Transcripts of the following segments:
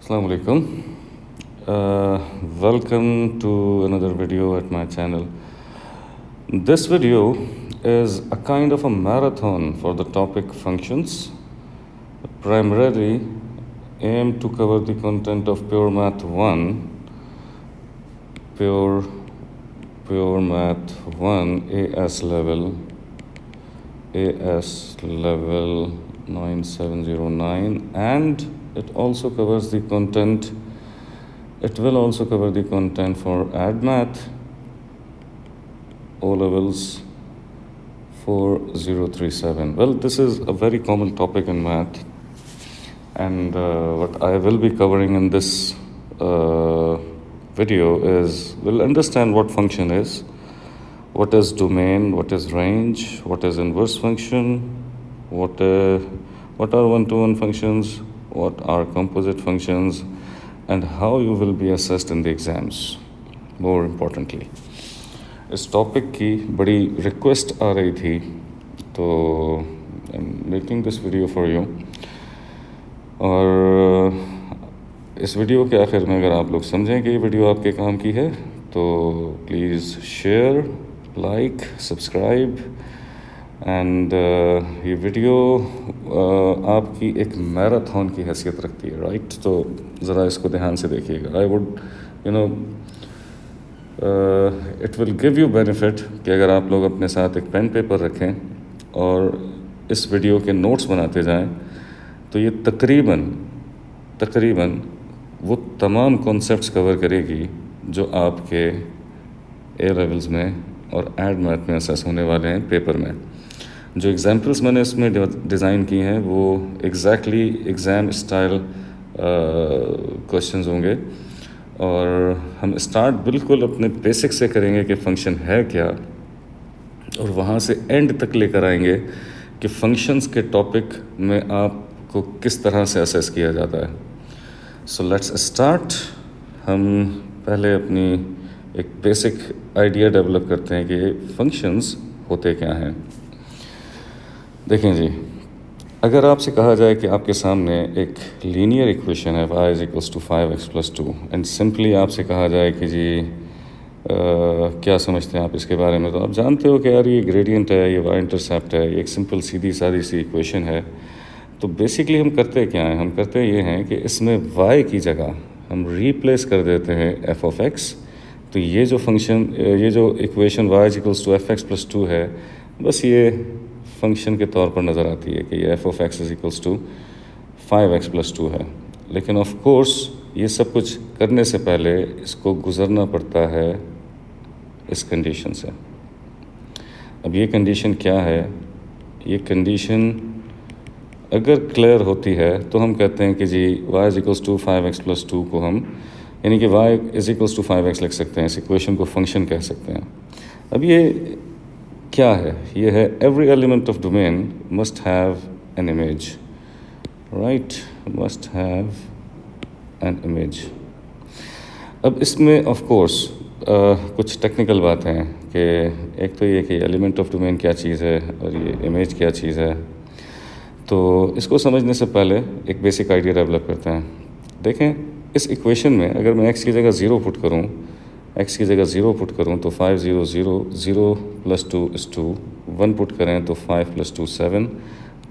Assalamu alaikum. Welcome to another video at my channel. This video is a kind of a marathon for the topic functions, primarily aim to cover the content of Pure Math 1, Pure Math 1 AS level 9709, and it also covers the content. It will also cover the content for AdMath O levels 4037. Well, this is a very common topic in math, and what I will be covering in this video is we'll understand what function is, what is domain, what is range, what is inverse function, what are one-to-one functions, what are composite functions, and how you will be assessed in the exams. More importantly, इस topic की बड़ी request आ रही थी, तो I am making this video for you. और इस video के आखिर में अगर आप लोग समझें कि ये वीडियो आपके काम की है, तो please share, like, subscribe. And ये वीडियो आपकी एक मैराथन की हैसियत रखती है, राइट? तो ज़रा इसको ध्यान से देखिएगा. I would it will give you benefit कि अगर आप लोग अपने साथ एक पेन पेपर रखें और इस वीडियो के नोट्स बनाते जाएं, तो ये तकरीबन वो तमाम कॉन्सेप्ट्स कवर करेगी जो आपके ए लेवल्स में और एड मैथ में असेस होने वाले हैं पेपर में. जो एग्जाम्पल्स मैंने इसमें डिज़ाइन की हैं वो एग्जैक्टली एग्ज़ाम स्टाइल क्वेश्चंस होंगे, और हम स्टार्ट बिल्कुल अपने बेसिक से करेंगे कि फ़ंक्शन है क्या, और वहाँ से एंड तक लेकर आएंगे कि फ़ंक्शंस के टॉपिक में आपको किस तरह से असेस किया जाता है. So let's start. हम पहले अपनी एक बेसिक आइडिया डेवलप करते हैं कि फंक्शंस होते क्या हैं. देखें जी, अगर आपसे कहा जाए कि आपके सामने एक लीनियर इक्वेशन है y = 5x + 2, एंड सिंपली आपसे कहा जाए कि जी क्या समझते हैं आप इसके बारे में, तो आप जानते हो कि यार ये ग्रेडियंट है, ये y इंटरसेप्ट है, ये एक सिंपल सीधी सादी सी इक्वेशन है. तो बेसिकली हम करते क्या हैं? हम करते ये हैं कि इसमें y की जगह हम रिप्लेस कर देते हैं f(x). तो ये जो फंक्शन, ये जो इक्वेशन y = fx + 2 है, बस ये फंक्शन के तौर पर नज़र आती है कि ये f(x) = 5x + 2 है. लेकिन ऑफ कोर्स ये सब कुछ करने से पहले इसको गुज़रना पड़ता है इस कंडीशन से. अब ये कंडीशन क्या है? ये कंडीशन अगर क्लियर होती है तो हम कहते हैं कि जी y = 5x + 2 को हम, यानी कि y = 5x लिख सकते हैं. इस इक्वेशन को फंक्शन कह सकते हैं. अब ये क्या है? ये है every element of domain must have an image, right? Must have an image. अब इसमें ऑफ कोर्स कुछ टेक्निकल बातें हैं कि एक तो ये कि एलिमेंट ऑफ डोमेन क्या चीज़ है और ये इमेज क्या चीज़ है. तो इसको समझने से पहले एक बेसिक आइडिया डेवलप करते हैं. देखें, इस इक्वेशन में अगर मैं x की जगह 0 पुट करूं, तो 5 0 0 0 + 2 = 2. 1 पुट करें तो 5 + 2 = 7.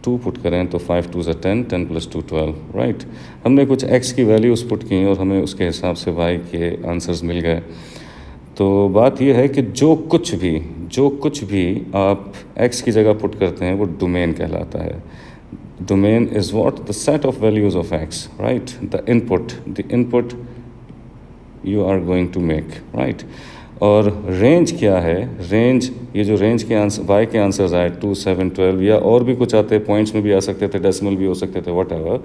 2 पुट करें तो 5 2 = 10. 10 + 2 = 12, राइट? हमने कुछ x की वैल्यूज़ पुट की और हमें उसके हिसाब से y के आंसर्स मिल गए. तो बात यह है कि जो कुछ भी आप x की जगह पुट करते हैं वो डोमेन कहलाता है. Domain is what? The set of values of x, right? The input you are going to make, right? और रेंज क्या है? रेंज, ये जो रेंज के आंसर y के आंसर्स आए 2 7 12, या और भी कुछ आते, पॉइंट्स में भी आ सकते थे, डेसिमल भी हो सकते थे, whatever.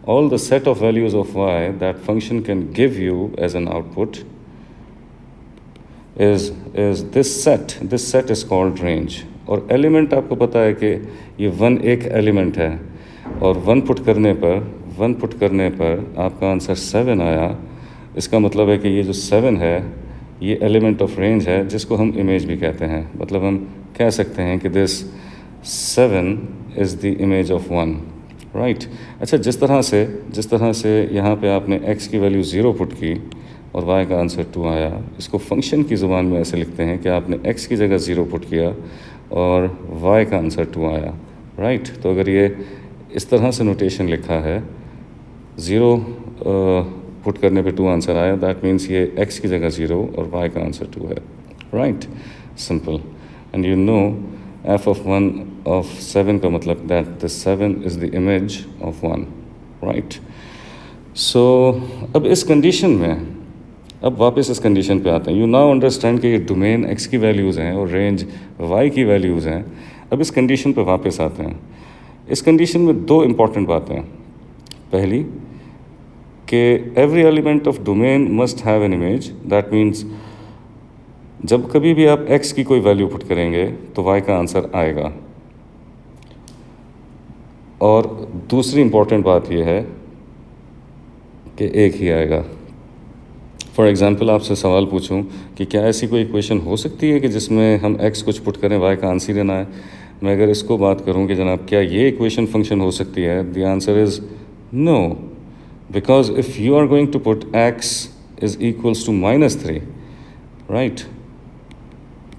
All the set of values of y that function can give you as an output is this set is called range. और एलिमेंट आपको पता है कि ये 1 एक एलिमेंट है, और 1 पुट करने पर आपका आंसर 7 आया. इसका मतलब है कि ये जो 7 है ये एलिमेंट ऑफ रेंज है, जिसको हम इमेज भी कहते हैं. मतलब हम कह सकते हैं कि this 7 is the image of 1, right. अच्छा, जिस तरह से यहाँ पे आपने x की वैल्यू 0 पुट की और y का आंसर 2 आया, इसको फंक्शन की ज़ुबान में ऐसे लिखते हैं कि आपने x की जगह 0 पुट किया और y का आंसर 2 आया, राइट। तो अगर ये इस तरह से नोटेशन लिखा है, 0 पुट करने पे 2 आंसर आया, दैट मीन्स ये x की जगह 0 और y का आंसर 2 है, right, simple. And you know f of 1 of 7 का मतलब that the 7 is the image of 1, right? So अब इस कंडीशन में, अब वापस इस कंडीशन पे आते हैं। यू नाउ अंडरस्टैंड कि ये डोमेन x की वैल्यूज़ हैं और रेंज y की वैल्यूज़ हैं। अब इस कंडीशन पे वापस आते हैं। इस कंडीशन में दो इम्पॉर्टेंट बातें हैं। पहली कि every element of domain must have an image, that means जब कभी भी आप x की कोई वैल्यू पुट करेंगे तो y का आंसर आएगा। और दूसरी इम्पॉर्टेंट बात यह है कि एक ही आएगा। फॉर एग्ज़ाम्पल आपसे सवाल पूछूं कि क्या ऐसी कोई इक्वेशन हो सकती है कि जिसमें हम x कुछ पुट करें, y का आंसर ही ना आए। मैं अगर इसको बात करूं कि जनाब क्या ये इक्वेशन फंक्शन हो सकती है, the answer is no, because if you are going to put x is equals to -3, right.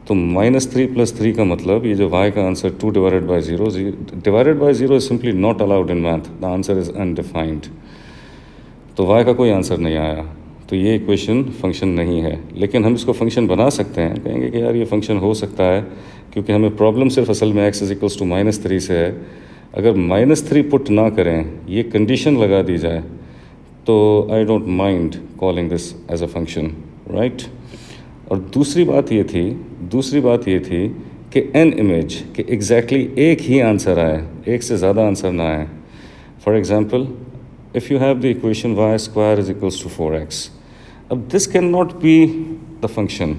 तो -3 + 3 का मतलब ये जो y का answer 2 divided by 0 is simply not allowed in math, the answer is undefined. तो y का कोई answer नहीं आया, तो ये इक्वेशन फंक्शन नहीं है। लेकिन हम इसको फंक्शन बना सकते हैं, कहेंगे कि यार ये फंक्शन हो सकता है क्योंकि हमें प्रॉब्लम सिर्फ असल में x इज़ टू -3 से है। अगर -3 पुट ना करें, ये कंडीशन लगा दी जाए, तो I don't mind calling this as a function, right. और दूसरी बात ये थी कि एन इमेज कि एग्जैक्टली एक ही आंसर आए, एक से ज़्यादा आंसर ना आए। For example, if you have the equation y² is equals to 4x, अब this can not be the function,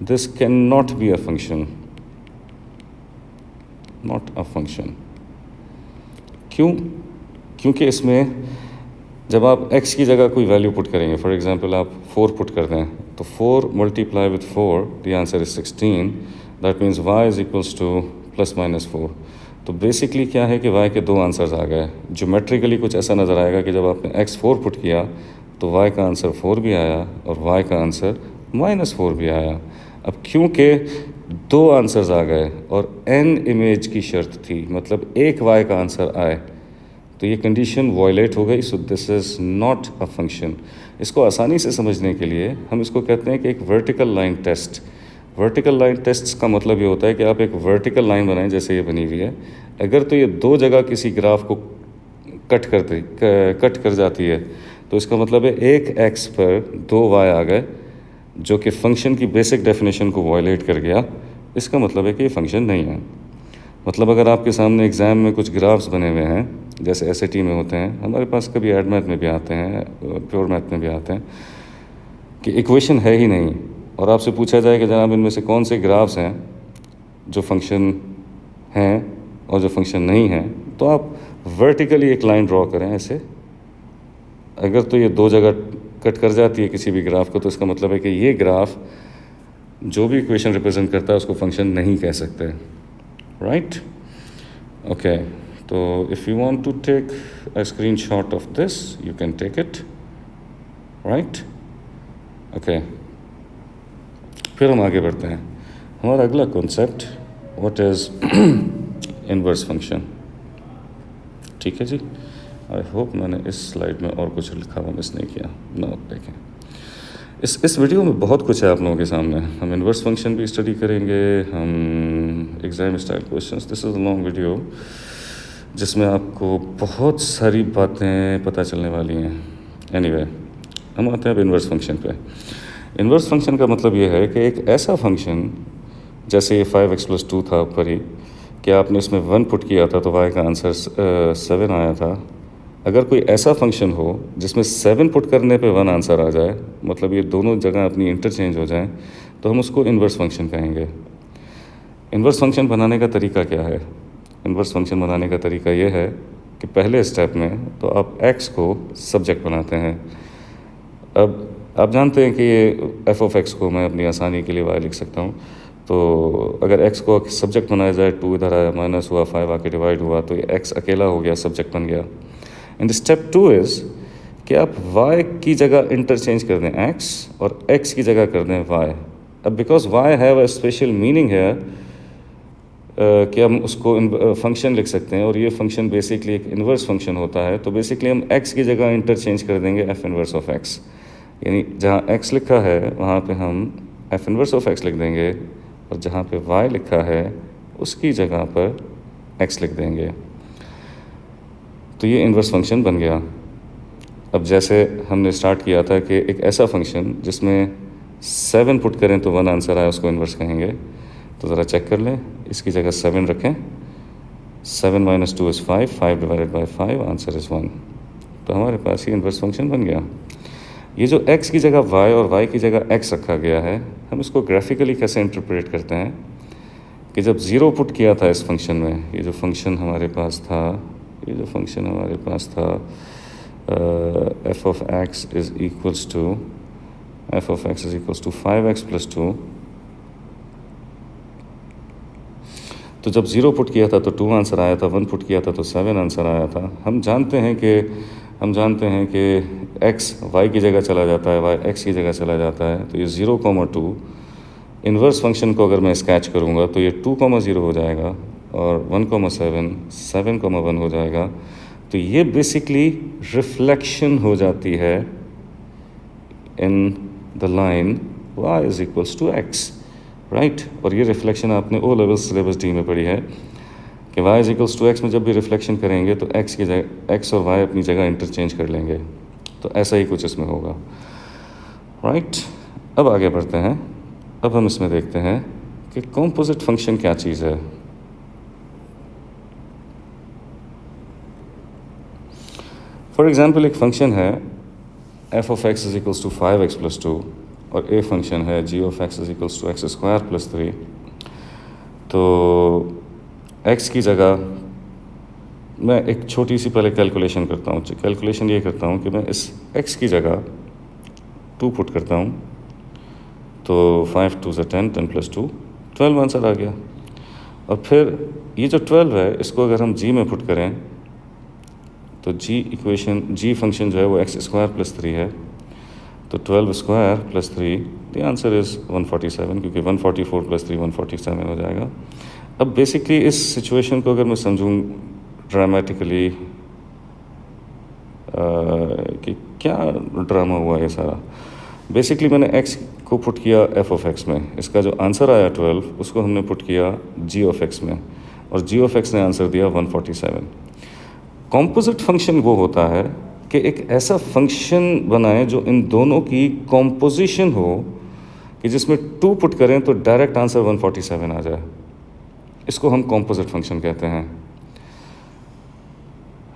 this can not be a function, not a function. क्यों? क्योंकि इसमें जब आप x की जगह कोई वैल्यू पुट करेंगे, फॉर एग्जांपल आप 4 पुट कर दें, तो 4 multiply with 4 the answer is 16, that means y is equals to +-4। तो बेसिकली क्या है कि y के दो आंसर्स आ गए। ज्योमेट्रिकली कुछ ऐसा नज़र आएगा कि जब आपने x 4 पुट किया तो y का आंसर 4 भी आया और y का आंसर -4 भी आया। अब क्योंकि दो आंसर्स आ गए और n इमेज की शर्त थी, मतलब एक y का आंसर आए, तो ये कंडीशन वायलेट हो गई। सो this is not a function. इसको आसानी से समझने के लिए हम इसको कहते हैं कि एक vertical line test. Vertical line test का मतलब ये होता है कि आप एक वर्टिकल लाइन बनाएं, जैसे ये बनी हुई है। अगर तो ये दो जगह किसी ग्राफ को कट कर जाती है, तो इसका मतलब है एक x पर 2 y आ गए, जो कि फंक्शन की बेसिक डेफिनेशन को वायलेट कर गया। इसका मतलब है कि ये फंक्शन नहीं है। मतलब अगर आपके सामने एग्ज़ाम में कुछ ग्राफ्स बने हुए हैं, जैसे SAT में होते हैं, हमारे पास कभी एड मैथ में भी आते हैं, प्योर मैथ में भी आते हैं, कि इक्वेशन है ही नहीं और आपसे पूछा जाए कि जनाब इनमें से कौन से ग्राफ्स हैं जो फंक्शन हैं और जो फंक्शन नहीं हैं, तो आप वर्टिकली एक लाइन ड्रॉ करें ऐसे। अगर तो ये दो जगह कट कर जाती है किसी भी ग्राफ को, तो इसका मतलब है कि ये ग्राफ जो भी इक्वेशन रिप्रेजेंट करता है उसको फंक्शन नहीं कह सकते, राइट। ओके, तो if you want to take a screenshot of this, you can take it, right. Okay, फिर हम आगे बढ़ते हैं। हमारा अगला concept, what is inverse function. ठीक है जी, आई होप मैंने इस स्लाइड में और कुछ लिखा हुआ मिस नहीं किया ना। देखें, इस वीडियो में बहुत कुछ है आप लोगों के सामने। हम इनवर्स फंक्शन भी स्टडी करेंगे, हम exam style questions. This is a long video जिसमें आपको बहुत सारी बातें पता चलने वाली हैं। एनीवे, हम आते हैं अब इनवर्स फंक्शन पे। इनवर्स फंक्शन का मतलब ये है कि एक ऐसा फंक्शन, जैसे ये 5x + 2 था ऊपर ही, कि आपने इसमें 1 पुट किया था तो y का आंसर 7 आया था। अगर कोई ऐसा फंक्शन हो जिसमें 7 पुट करने पे 1 आंसर आ जाए, मतलब ये दोनों जगह अपनी इंटरचेंज हो जाएं, तो हम उसको इनवर्स फंक्शन कहेंगे। इनवर्स फंक्शन बनाने का तरीका क्या है? इनवर्स फंक्शन बनाने का तरीका ये है कि पहले स्टेप में तो आप x को सब्जेक्ट बनाते हैं। अब आप जानते हैं कि ये f of x को मैं अपनी आसानी के लिए y लिख सकता हूँ। तो अगर x को सब्जेक्ट बनाया जाए, 2 इधर आया, माइनस हुआ, 5 आके डिवाइड हुआ, तो ये x अकेला हो गया, सब्जेक्ट बन गया। एंड स्टेप 2 इज़ कि आप y की जगह इंटरचेंज कर दें x और x की जगह कर दें y। अब because y have a special meaning है कि हम उसको फंक्शन लिख सकते हैं, और ये फंक्शन बेसिकली एक इन्वर्स फंक्शन होता है। तो बेसिकली हम x की जगह इंटरचेंज कर देंगे f इन्वर्स ऑफ x, यानी जहाँ x लिखा है वहाँ पे हम f इन्वर्स ऑफ x लिख देंगे, और जहाँ पे y लिखा है उसकी जगह पर x लिख देंगे। तो ये इन्वर्स फंक्शन बन गया। अब जैसे हमने स्टार्ट किया था कि एक ऐसा फंक्शन जिसमें 7 पुट करें तो 1 आंसर आए, उसको इन्वर्स कहेंगे। तो ज़रा चेक कर लें, इसकी जगह 7 रखें, 7 minus 2 is 5, 5 divided by 5, answer is 1। तो हमारे पास ये इन्वर्स फंक्शन बन गया। ये जो x की जगह y और y की जगह x रखा गया है, हम इसको ग्राफिकली कैसे इंटरप्रेट करते हैं कि जब 0 पुट किया था इस फंक्शन में, ये जो फंक्शन हमारे पास था, f of x is equals to 5x plus 2। तो जब 0 पुट किया था तो 2 आंसर आया था, 1 पुट किया था तो 7 आंसर आया था। हम जानते हैं कि x y की जगह चला जाता है, y x की जगह चला जाता है। तो ये 0,2 इन्वर्स फंक्शन को अगर मैं स्केच करूँगा तो ये 2,0 हो जाएगा, और 1,7, 7,1 हो जाएगा। तो ये बेसिकली रिफ्लेक्शन हो जाती है in the line y is equals to x, right. और ये रिफ्लेक्शन आपने ओ लेवल सिलेबस डी में पढ़ी है कि y is equals to x में जब भी रिफ्लेक्शन करेंगे तो x की जगह x और y अपनी जगह इंटरचेंज कर लेंगे। तो ऐसा ही कुछ इसमें होगा, राइट। अब आगे बढ़ते हैं। अब हम इसमें देखते हैं कि कॉम्पोजिट फंक्शन क्या चीज़ है। फॉर एग्जाम्पल एक फंक्शन है f of x is equals to 5x plus 2, और ए फंक्शन है g of x is equals to x square plus 3। तो x की जगह मैं एक छोटी सी पहले कैलकुलेशन करता हूँ। कैलकुलेशन ये करता हूँ कि मैं इस x की जगह 2 पुट करता हूँ, तो 5 2 ज़ा 10, 10 प्लस 2, 12 आंसर आ गया। और फिर ये जो 12 है इसको अगर हम g में पुट करें तो g फंक्शन जो है वो x स्क्वायर प्लस 3 है। तो 12 square plus 3, the answer is 147, क्योंकि 144 प्लस 3 147 हो जाएगा। अब बेसिकली इस सिचुएशन को अगर मैं समझूँ ड्रामेटिकली कि क्या ड्रामा हुआ ये सारा, बेसिकली मैंने x को पुट किया f ऑफ x में, इसका जो आंसर आया 12 उसको हमने पुट किया g ऑफ x में, और g ऑफ x ने आंसर दिया 147। कॉम्पोजिट फंक्शन वो होता है कि एक ऐसा फंक्शन बनाएं जो इन दोनों की कॉम्पोजिशन हो कि जिसमें 2 पुट करें तो डायरेक्ट आंसर 147 आ जाए। इसको हम कॉम्पोजिट फंक्शन कहते हैं।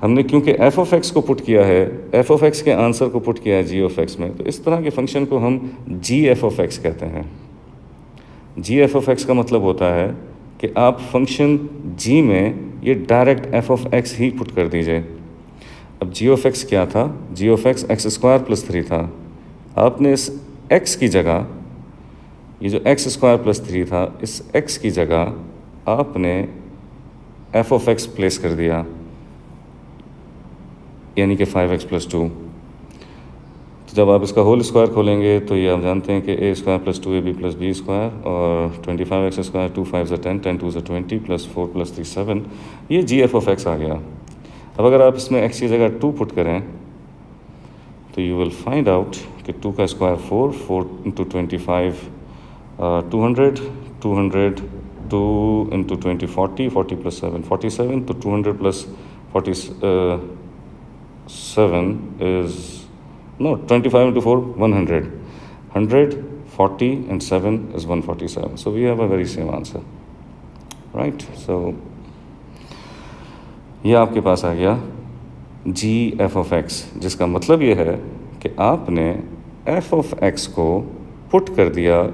हमने क्योंकि f ऑफ x को पुट किया है, f ऑफ x के आंसर को पुट किया है g ऑफ x में, तो इस तरह के फंक्शन को हम g f ऑफ x कहते हैं। g f ऑफ x का मतलब होता है कि आप फंक्शन g में ये direct f of x he put कर दीजिए। अब g ऑफ x क्या था? g of x x square plus 3 था। आपने इस x की जगह, ये जो x स्क्वायर प्लस 3 था, इस x की जगह आपने f ऑफ x प्लेस कर दिया, यानी कि 5x प्लस 2। तो जब आप इसका होल स्क्वायर खोलेंगे तो ये आप जानते हैं कि a square plus 2ab plus b square, और 25x स्क्वायर, 2 5 ज़ा 10, 10 2 ज़ा 20 प्लस 4 प्लस 3 7, ये जी एफ ऑफ x आ गया। अब अगर आप इसमें x की जगह 2 पुट करें तो यू विल फाइंड आउट कि 2 का स्क्वायर 4, 4 इंटू 25 200, 200 2 इंटू 20 40, 40 प्लस 7 47, तो 200 plus 47 is no 25 into 4 100, 100 40 and 7 is 147, so we have a very same answer, right? So ये आपके पास आ गया g f of x, जिसका मतलब ये है कि आपने f of x को पुट कर दिया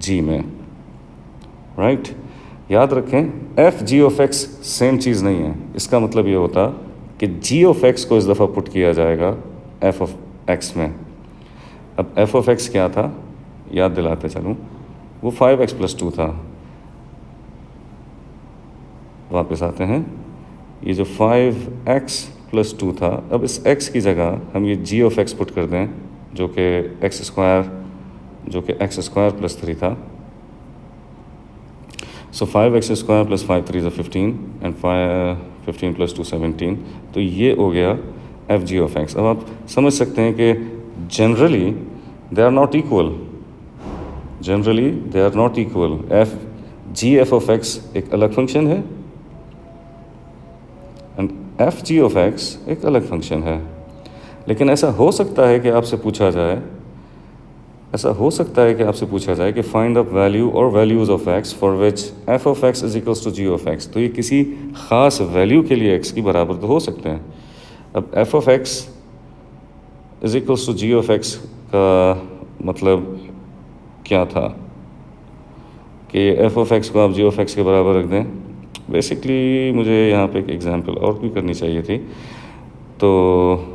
g में, right? याद रखें f g of x same चीज़ नहीं है। इसका मतलब ये होता कि g of x को इस दफ़ा पुट किया जाएगा f of x में। अब f of x क्या था, याद दिलाते चलूँ, वो 5x प्लस 2 था। वापस आते हैं, ये जो 5x + 2 था, अब इस x की जगह हम ये g ऑफ x पुट कर दें, जो कि x² + 3 था. So 5x² + 5 3 is 15 and 15 + 2 17. तो ये हो गया fg ऑफ x. अब आप समझ सकते हैं कि generally they are not equal. f of x एक अलग फंक्शन है एंड fg ऑफ x एक अलग फंक्शन है. लेकिन ऐसा हो सकता है कि आपसे पूछा जाए कि फाइंड द वैल्यू और values of x for which f of x is equals to g of x. तो ये किसी ख़ास वैल्यू के लिए x की बराबर तो हो सकते हैं. अब f of x is equals to g of x का मतलब क्या था कि f ऑफ x को आप g ऑफ x के बराबर रख दें. बेसिकली मुझे यहाँ पे एक एग्जांपल और भी करनी चाहिए थी, तो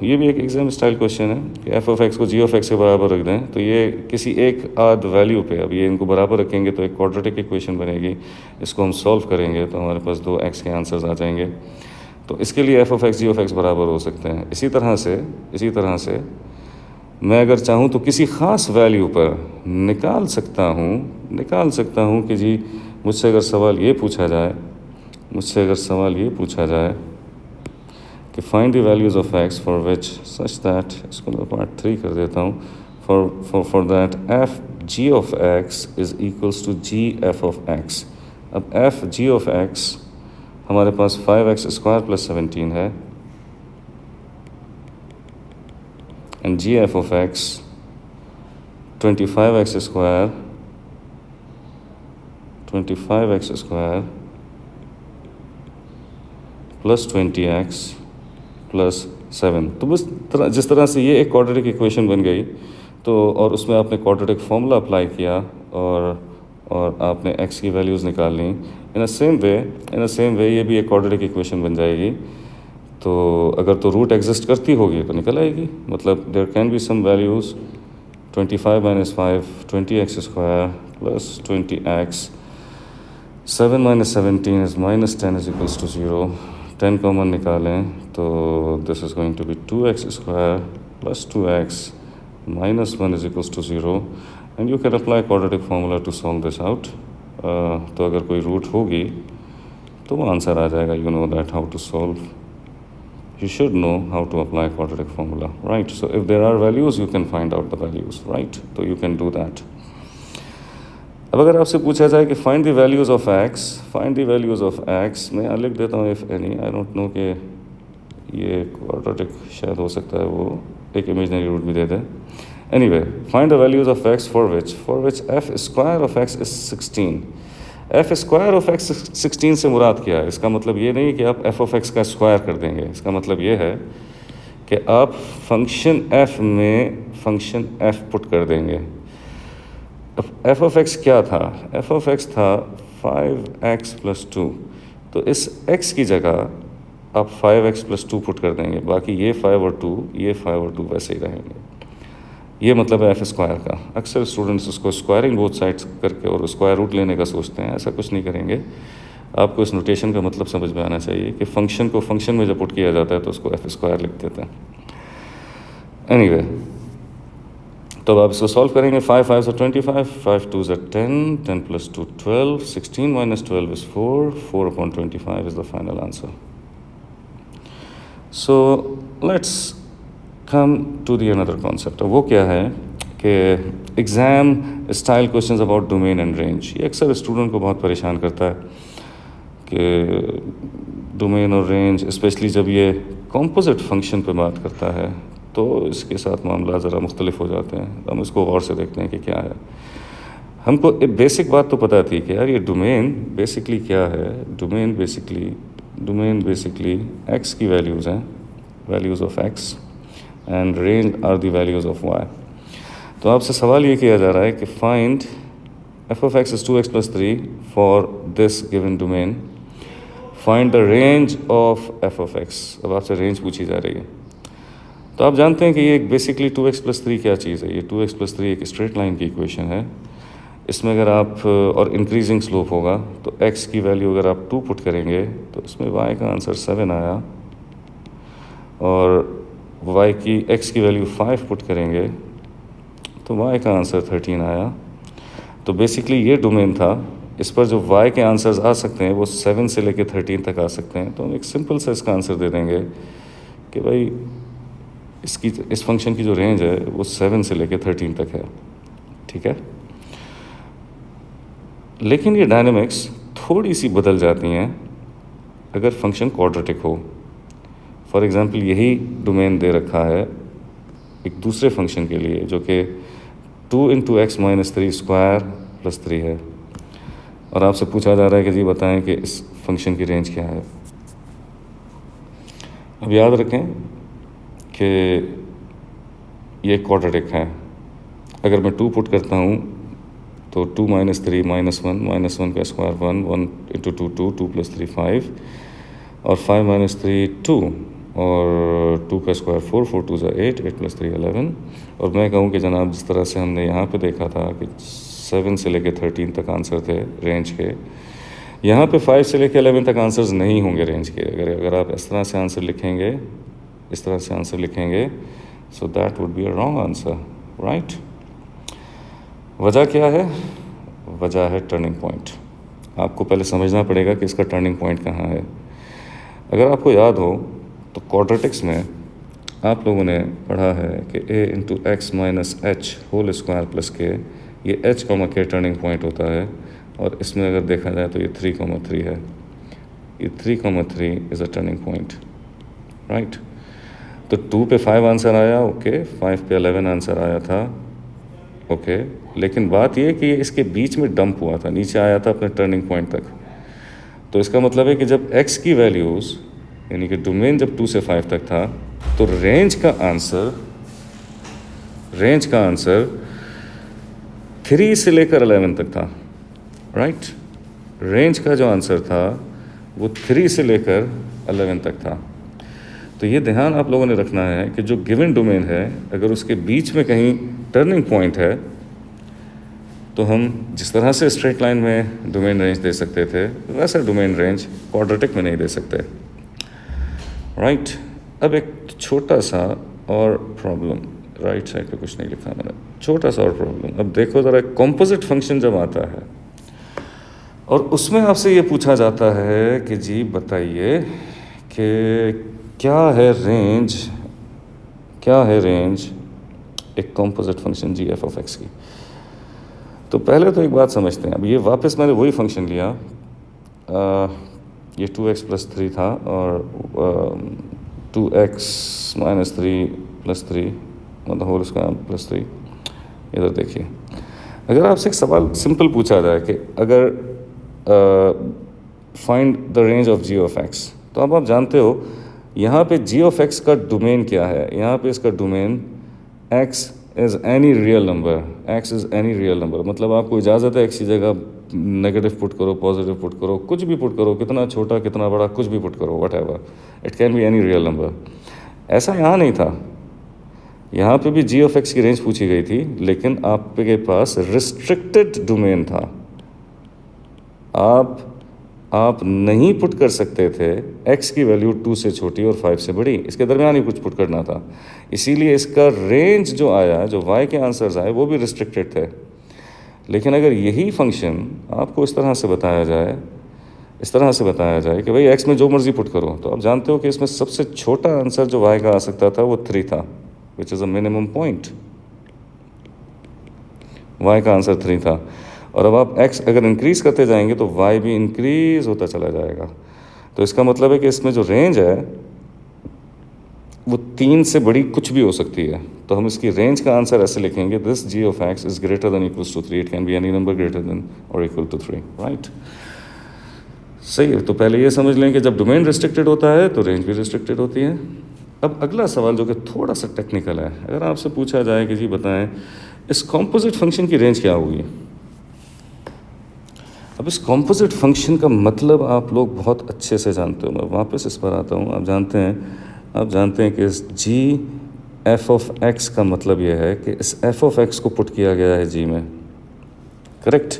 ये भी एक एग्जाम स्टाइल क्वेश्चन है कि f ऑफ x को g ऑफ x के बराबर रख दें. तो ये किसी एक आध वैल्यू पे, अब ये इनको बराबर रखेंगे तो एक क्वाड्रेटिक इक्वेशन बनेगी. इसको हम सॉल्व करेंगे तो हमारे पास 2x के आंसर्स आ जाएंगे. तो इसके लिए f of x g of x बराबर हो सकते हैं. इसी तरह से मैं अगर चाहूँ तो किसी ख़ास वैल्यू पर निकाल सकता हूँ कि जी मुझसे अगर सवाल ये पूछा जाए कि find the values of x for which such that, इसको मैं पार्ट 3 कर देता हूँ, for that f g of x is equals to g f of x. अब f g ऑफ x हमारे पास 5x² + 17 है and g f of x 25x² + 20x + 7. तो बस जिस तरह से ये एक क्वाड्रेटिक इक्वेशन बन गई, तो और उसमें आपने क्वाड्रेटिक फॉर्मूला अप्लाई किया और आपने x की वैल्यूज़ निकाल ली. इन अ सेम वे ये भी एक क्वाड्रेटिक इक्वेशन बन जाएगी. तो अगर तो रूट एग्जिस्ट करती होगी तो निकल आएगी. मतलब there can be some values 25 - 5 20x² + 20x. 7 - 17 is -10 is equals to 0. 10 common निकालें तो this is going to be 2x² + 2x -1 is equals to 0. And you can apply quadratic formula to solve this out. तो अगर कोई root होगी तो वो answer आ जाएगा. You know that how to solve. You should know how to apply quadratic formula, right? So if there are values, you can find out the values, right? So you can do that. अब अगर आपसे पूछा जाए कि find the values of x, मैं यहाँ लिख देता हूँ if any. I don't know कि ये quadratic शायद हो सकता है वो एक imaginary root भी दे दे. Anyway, find the values of x for which f² of x is 16. f² of x 16 से मुराद क्या है? इसका मतलब ये नहीं कि आप f ऑफ x का स्क्वायर कर देंगे. इसका मतलब ये है कि आप फंक्शन f में फंक्शन f पुट कर देंगे. अब f ऑफ x क्या था? f ऑफ x था 5x + 2. तो इस x की जगह आप 5x + 2 पुट कर देंगे. बाकी ये 5 और 2 वैसे ही रहेंगे. ये मतलब है f² का. अक्सर स्टूडेंट्स उसको स्क्वायरिंग बोथ साइड्स करके और स्क्वायर रूट लेने का सोचते हैं. ऐसा कुछ नहीं करेंगे. आपको इस नोटेशन का मतलब समझ में आना चाहिए कि फंक्शन को फंक्शन में जब पुट किया जाता है तो उसको f² लिख देते हैं. एनीवे, तो अब आप इसको सॉल्व करेंगे. 5 5 are 25, 5 2 are 10, 10 + 2 12, 16 - 12 is 4, 4/25 is the final answer. So let's come to the another concept. वो क्या है कि exam style questions about domain and range. ये अक्सर स्टूडेंट को बहुत परेशान करता है कि डोमेन और रेंज, स्पेशली जब ये कॉम्पोजिट फंक्शन पे बात करता है तो इसके साथ मामला ज़रा मुख्तलिफ हो जाते हैं. हम इसको गौर से देखते हैं कि क्या है. हमको एक बेसिक बात तो पता थी कि यार ये डोमेन बेसिकली क्या है. डोमेन बेसिकली x की वैल्यूज़ हैं, values of x, and range are the values of y. तो आपसे सवाल ये किया जा रहा है कि find f of x is 2x + 3 for this given domain. Find the range of f of x. अब आपसे रेंज पूछी जा रही है. तो आप जानते हैं कि ये बेसिकली 2x + 3 क्या चीज़ है. ये 2x + 3 एक स्ट्रेट लाइन की इक्वेशन है इसमें अगर आप और इंक्रीजिंग स्लोप होगा तो x की वैल्यू अगर आप 2 पुट करेंगे तो इसमें y का आंसर 7 आया, और x की वैल्यू 5 पुट करेंगे तो y का आंसर 13 आया। तो बेसिकली ये डोमेन था, इस पर जो y के आंसर्स आ सकते हैं वो 7 से लेकर 13 तक आ सकते हैं। तो हम एक सिंपल सा इसका आंसर दे देंगे कि भाई इस फंक्शन की जो रेंज है वो 7 से लेकर 13 तक है, ठीक है। लेकिन ये डायनेमिक्स थोड़ी सी बदल जाती हैं अगर फंक्शन क्वाड्रेटिक हो। फॉर एग्जांपल यही डोमेन दे रखा है एक दूसरे फंक्शन के लिए जो कि 2 × x - 3 स्क्वायर प्लस 3 है, और आपसे पूछा जा रहा है कि जी बताएं कि इस फंक्शन की रेंज क्या है। अब याद रखें कि ये क्वाड्रेटिक है। अगर मैं 2 पुट करता हूँ तो 2 - 3 - 1 -1 का स्क्वायर 1 1 × 2 2 2 + 3 5, और 5 - 3 2, और 2 का स्क्वायर 4 4 2 8 8 + 3 11। और मैं कहूँ कि जनाब जिस तरह से हमने यहाँ पे देखा था कि 7 से लेकर 13 तक आंसर थे रेंज के, यहाँ पे 5 से लेकर 11 तक आंसर्स नहीं होंगे रेंज के। अगर आप इस तरह से आंसर लिखेंगे, so that would be a wrong answer, right. वजह क्या है? वजह है टर्निंग पॉइंट। आपको पहले समझना पड़ेगा कि इसका टर्निंग पॉइंट कहाँ है। अगर आपको याद हो तो क्वाड्रेटिक्स में आप लोगों ने पढ़ा है कि a × x - h whole square plus k, ये h, k टर्निंग पॉइंट होता है। और इसमें अगर देखा जाए तो ये 3, 3 है। ये 3, 3 is a turning point, right. तो 2 पे 5 आंसर आया, ओके। 5 पे 11 आंसर आया था, ओके। लेकिन बात ये कि ये इसके बीच में डंप हुआ था, नीचे आया था अपने टर्निंग पॉइंट तक। तो इसका मतलब है कि जब x की वैल्यूज़ यानी कि डोमेन जब 2 से 5 तक था तो रेंज का आंसर 3 से लेकर 11 तक था, राइट। रेंज का जो आंसर था वो 3 से लेकर 11 तक था। तो ये ध्यान आप लोगों ने रखना है कि जो गिवन डोमेन है अगर उसके बीच में कहीं टर्निंग पॉइंट है तो हम जिस तरह से स्ट्रेट लाइन में डोमेन रेंज दे सकते थे वैसा डोमेन रेंज क्वाड्रेटिक में नहीं दे सकते, राइट। अब एक छोटा सा और प्रॉब्लम, राइट साइड पे कुछ नहीं लिखा मैंने, छोटा सा और प्रॉब्लम। अब देखो ज़रा, कॉम्पोजिट फंक्शन जब आता है और उसमें आपसे ये पूछा जाता है कि जी बताइए कि क्या है रेंज एक कॉम्पोजिट फंक्शन जी f(x) की। तो पहले तो एक बात समझते हैं। अब ये वापस मैंने वही फंक्शन लिया, ये 2x + 3 था और 2x - 3 + 3 मतलब होल स्क्वायर प्लस 3। इधर देखिए, अगर आपसे एक सवाल सिंपल पूछा जाए कि अगर find the range of g(x), तो अब आप जानते हो यहाँ पे g(x) का डोमेन क्या है। यहाँ पे इसका domain x is any real number, मतलब आपको इजाज़त है x की जगह नेगेटिव पुट करो, पॉजिटिव पुट करो, कुछ भी पुट करो, कितना छोटा कितना बड़ा कुछ भी पुट करो, whatever, it can be any real number. ऐसा यहाँ नहीं था। यहाँ पे भी g(x) की रेंज पूछी गई थी, लेकिन आपके पास रिस्ट्रिक्टेड डोमेन था। आप नहीं पुट कर सकते थे x की वैल्यू 2 से छोटी और 5 से बड़ी, इसके दरमियान ही कुछ पुट करना था। इसीलिए इसका रेंज जो आया, जो y के आंसर्स आए, वो भी रिस्ट्रिक्टेड थे। लेकिन अगर यही फंक्शन आपको इस तरह से बताया जाए कि भाई x में जो मर्जी पुट करो, तो आप जानते हो कि इसमें सबसे छोटा आंसर जो y का आ सकता था वो 3 था, which is a minimum point. y का आंसर 3 था। और अब आप x अगर इंक्रीज़ करते जाएंगे तो y भी इंक्रीज़ होता चला जाएगा। तो इसका मतलब है कि इसमें जो रेंज है वो 3 से बड़ी कुछ भी हो सकती है। तो हम इसकी रेंज का आंसर ऐसे लिखेंगे, this g(x) is greater than equals to 3, it can be any number greater than और इक्वल टू 3, राइट। सही है। तो पहले ये समझ लें कि जब डोमेन रिस्ट्रिक्टेड होता है तो रेंज भी रिस्ट्रिक्टेड होती है। अब अगला सवाल जो कि थोड़ा सा टेक्निकल है, अगर आपसे पूछा जाए कि जी बताएं इस कॉम्पोजिट फंक्शन की रेंज क्या होगी। अब इस कॉम्पोजिट फंक्शन का मतलब आप लोग बहुत अच्छे से जानते हो। मैं वापस इस पर आता हूँ। आप जानते हैं कि इस g(f(x) का मतलब यह है कि इस f(x) को पुट किया गया है g में। करेक्ट।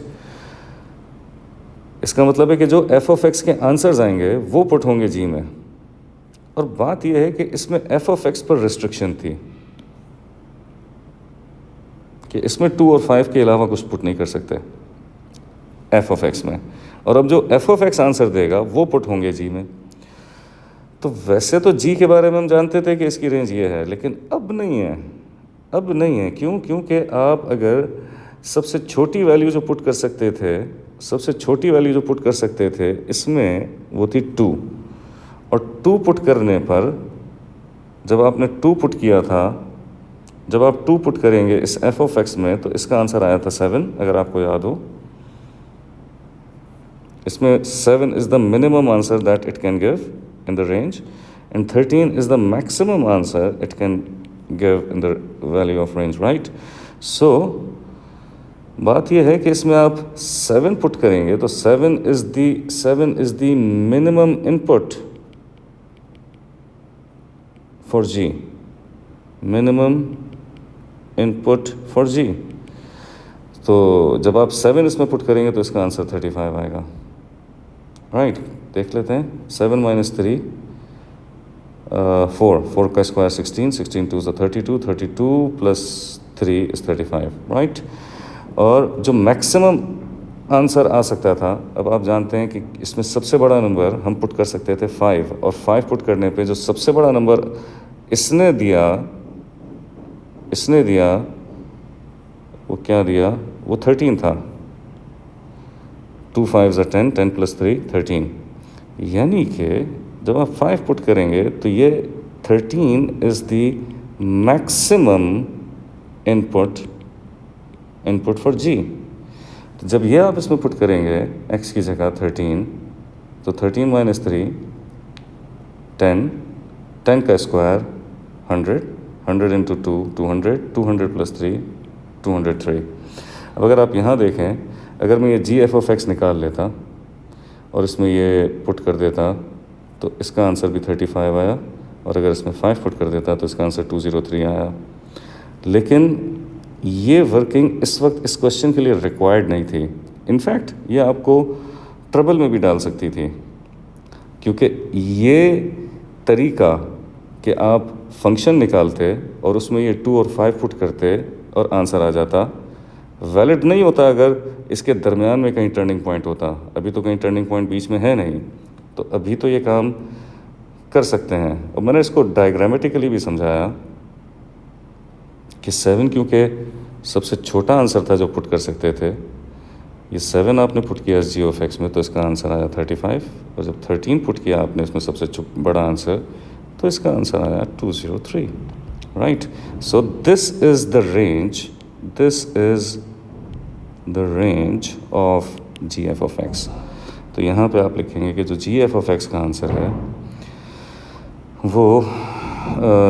इसका मतलब है कि जो एफ ऑफ एक्स के आंसर्स आएंगे वो पुट होंगे जी में। और बात यह है कि इसमें एफ ऑफ एक्स पर रिस्ट्रिक्शन थी कि इसमें 2 और 5 के अलावा कुछ पुट नहीं कर सकते एफ ऑफ एक्स में। और अब जो एफ ऑफ एक्स आंसर देगा वो पुट होंगे जी में। तो वैसे तो जी के बारे में हम जानते थे कि इसकी रेंज ये है, लेकिन अब नहीं है। अब नहीं है क्यों? क्योंकि आप अगर सबसे छोटी वैल्यू जो पुट कर सकते थे, सबसे छोटी वैल्यू जो पुट कर सकते थे इसमें वो थी 2। और 2 पुट करने पर जब आपने 2 पुट किया था, जब आप 2 पुट करेंगे इस एफ ऑफ एक्स में तो इसका आंसर आया था 7, अगर आपको याद हो। इसमें 7 is the minimum answer that it can give in the range, and 13 is the maximum answer it can give in the value of range, right? So बात यह है कि इसमें आप 7 पुट करेंगे तो 7 is the minimum input for G, minimum input for G। तो जब आप 7 इसमें पुट करेंगे तो इसका आंसर 35 आएगा, राइट? देख लेते हैं। 7 माइनस 3 4 का स्क्वायर 16, 16 2 32, 32 प्लस 3 इज़ 35, राइट? और जो मैक्सिमम आंसर आ सकता था, अब आप जानते हैं कि इसमें सबसे बड़ा नंबर हम पुट कर सकते थे 5, और 5 पुट करने पे जो सबसे बड़ा नंबर इसने दिया वो क्या दिया? वो 13 था। 2 5s are 10, 10 प्लस 3 13। यानी कि जब आप 5 पुट करेंगे तो ये 13 is the maximum input for G. तो जब ये आप इसमें पुट करेंगे x की जगह 13, तो 13 माइनस 3 10, 10 का स्क्वायर 100, 100 इंटू 2 200, 200 प्लस 3 203। अब अगर आप यहाँ देखें, अगर मैं ये जी एफ ऑफ एक्स निकाल लेता और इसमें ये पुट कर देता तो इसका आंसर भी 35 आया, और अगर इसमें 5 पुट कर देता तो इसका आंसर 203 आया। लेकिन ये वर्किंग इस वक्त इस क्वेश्चन के लिए रिक्वायर्ड नहीं थी। इनफैक्ट ये आपको ट्रबल में भी डाल सकती थी, क्योंकि ये तरीका कि आप फंक्शन निकालते और उसमें ये 2 और 5 पुट करते और आंसर आ जाता, वैलिड नहीं होता अगर इसके दरमियान में कहीं टर्निंग पॉइंट होता। अभी तो कहीं टर्निंग पॉइंट बीच में है नहीं, तो अभी तो ये काम कर सकते हैं। और मैंने इसको डायग्रामेटिकली भी समझाया कि 7 क्योंकि सबसे छोटा आंसर था जो पुट कर सकते थे, ये 7 आपने पुट किया जी ऑफ एक्स में तो इसका आंसर आया 35, और जब 13 पुट किया आपने इसमें सबसे बड़ा आंसर तो इसका आंसर आया 203, right? So this is the range of g f of x. तो यहाँ पे आप लिखेंगे कि जो जी एफ ऑफ एक्स का आंसर है वो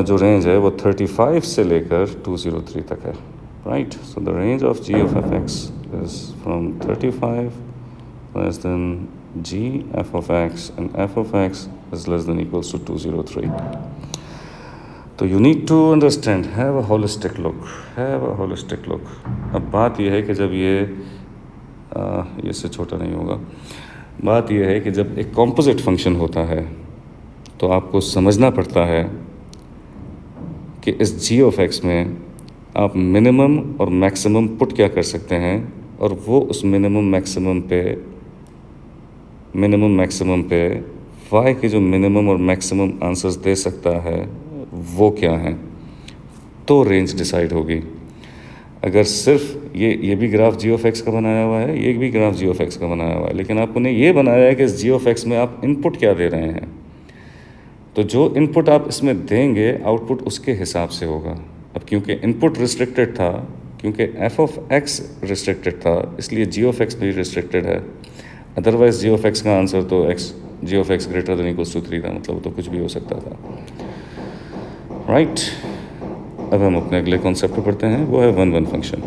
जो रेंज है वो 35 से लेकर 203 तक है, right? So the range of g of f x is from 35 less than g f of x and f of x is less than equals to 203। तो you need to understand, have a holistic look. अब बात यह है कि जब ये इससे छोटा नहीं होगा, बात यह है कि जब एक कॉम्पोजिट फंक्शन होता है तो आपको समझना पड़ता है कि इस जी ऑफ एक्स में आप मिनिमम और मैक्सिमम पुट क्या कर सकते हैं, और वो उस मिनिमम मैक्सिमम पे वाई के जो मिनिमम और मैक्सिमम आंसर्स दे सकता है वो क्या है, तो रेंज डिसाइड होगी। अगर सिर्फ ये भी ग्राफ जी ऑफ एक्स का बनाया हुआ है, ये भी ग्राफ जी ऑफ एक्स का बनाया हुआ है, लेकिन आपने ये बनाया है कि इस जी ऑफ एक्स में आप इनपुट क्या दे रहे हैं, तो जो इनपुट आप इसमें देंगे आउटपुट उसके हिसाब से होगा। अब क्योंकि इनपुट रिस्ट्रिक्टेड था, क्योंकि एफ ऑफ एक्स रिस्ट्रिक्टेड था, इसलिए जी ऑफ एक्स भी रिस्ट्रिक्टेड है। अदरवाइज जी ऑफ एक्स का आंसर तो G of X greater than equals to 3 था, मतलब तो कुछ भी हो सकता था, राइट? अब हम अपने अगले कॉन्सेप्ट पे पढ़ते हैं, वो है 1-1 फंक्शन।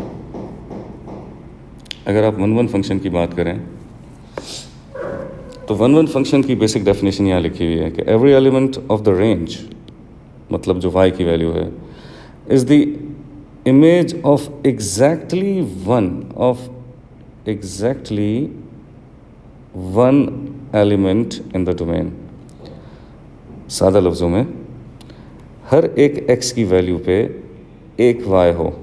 अगर आप 1-1 फंक्शन की बात करें तो 1-1 फंक्शन की बेसिक डेफिनेशन यहाँ लिखी हुई है कि every element of the range, मतलब जो y की वैल्यू है, is the image of exactly one of exactly one element in the domain. सादा लफ्ज़ों में, हर एक x की वैल्यू पे एक y हो,